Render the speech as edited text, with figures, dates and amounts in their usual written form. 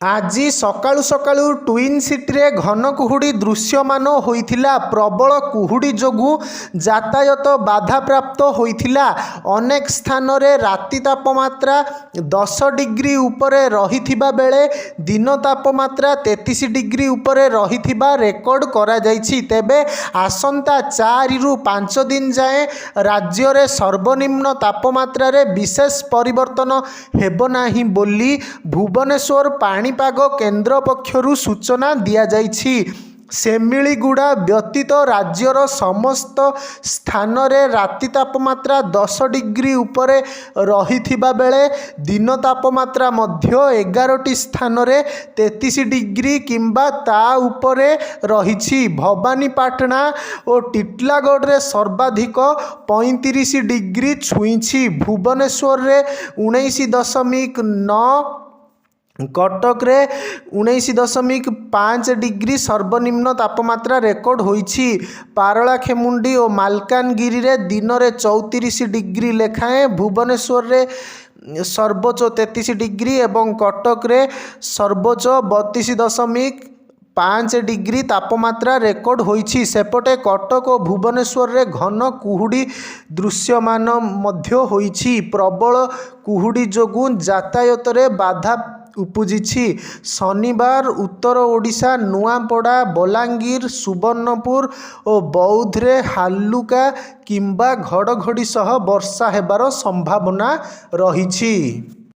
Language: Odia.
ଆଜି ସକାଳୁ ସକାଳୁ ଟ୍ୱିନ୍ ସିଟିରେ ଘନ କୁହୁଡ଼ି ଦୃଶ୍ୟମାନ ହୋଇଥିଲା। ପ୍ରବଳ କୁହୁଡ଼ି ଯୋଗୁଁ ଯାତାୟାତ ବାଧାପ୍ରାପ୍ତ ହୋଇଥିଲା। ଅନେକ ସ୍ଥାନରେ ରାତି ତାପମାତ୍ରା 10 ଡିଗ୍ରୀ ଉପରେ ରହିଥିବା ବେଳେ ଦିନ ତାପମାତ୍ରା 33 ଡିଗ୍ରୀ ଉପରେ ରହିଥିବା ରେକର୍ଡ କରାଯାଇଛି। ତେବେ ଆସନ୍ତା 4ରୁ 5 ଦିନ ଯାଏଁ ରାଜ୍ୟରେ ସର୍ବନିମ୍ନ ତାପମାତ୍ରାରେ ବିଶେଷ ପରିବର୍ତ୍ତନ ହେବ ନାହିଁ ବୋଲି ଭୁବନେଶ୍ୱର ପାଣିପାଗ କେନ୍ଦ୍ର ପକ୍ଷରୁ ସୂଚନା ଦିଆଯାଇଛି। ସେମିଳିଗୁଡ଼ା ବ୍ୟତୀତ ରାଜ୍ୟର ସମସ୍ତ ସ୍ଥାନରେ ରାତି ତାପମାତ୍ରା 10 ଡିଗ୍ରୀ ଉପରେ ରହିଥିବା ବେଳେ ଦିନ ତାପମାତ୍ରା ମଧ୍ୟ 11ଟି ସ୍ଥାନରେ 33 ଡିଗ୍ରୀ କିମ୍ବା ତା ଉପରେ ରହିଛି। ଭବାନୀପାଟଣା ଓ ଟିଟିଲାଗଡ଼ରେ ସର୍ବାଧିକ 35 ଡିଗ୍ରୀ ଛୁଇଁଛି। ଭୁବନେଶ୍ୱରରେ 19.9, କଟକରେ 19.5 ଡିଗ୍ରୀ ସର୍ବନିମ୍ନ ତାପମାତ୍ରା ରେକର୍ଡ ହୋଇଛି। ପାରଳାଖେମୁଣ୍ଡି ଓ ମାଲକାନଗିରିରେ ଦିନରେ 34 ଡିଗ୍ରୀ ଲେଖାଏଁ, ଭୁବନେଶ୍ୱରରେ ସର୍ବୋଚ୍ଚ 33 ଡିଗ୍ରୀ ଏବଂ କଟକରେ ସର୍ବୋଚ୍ଚ 32.5 ଡିଗ୍ରୀ ତାପମାତ୍ରା ରେକର୍ଡ ହୋଇଛି। ସେପଟେ କଟକ ଓ ଭୁବନେଶ୍ୱରରେ ଘନ କୁହୁଡ଼ି ଦୃଶ୍ୟମାନ ମଧ୍ୟ ହୋଇଛି। ପ୍ରବଳ କୁହୁଡ଼ି ଯୋଗୁଁ ଯାତାୟାତରେ ବାଧା ଉପୁଜିଛି। ଶନିବାର ଉତ୍ତର ଓଡ଼ିଶା, ନୂଆପଡ଼ା, ବଲାଙ୍ଗୀର, ସୁବର୍ଣ୍ଣପୁର ଓ ବୌଦ୍ଧରେ ହାଲୁକା କିମ୍ବା ଘଡ଼ଘଡ଼ି ସହ ବର୍ଷା ହେବାର ସମ୍ଭାବନା ରହିଛି।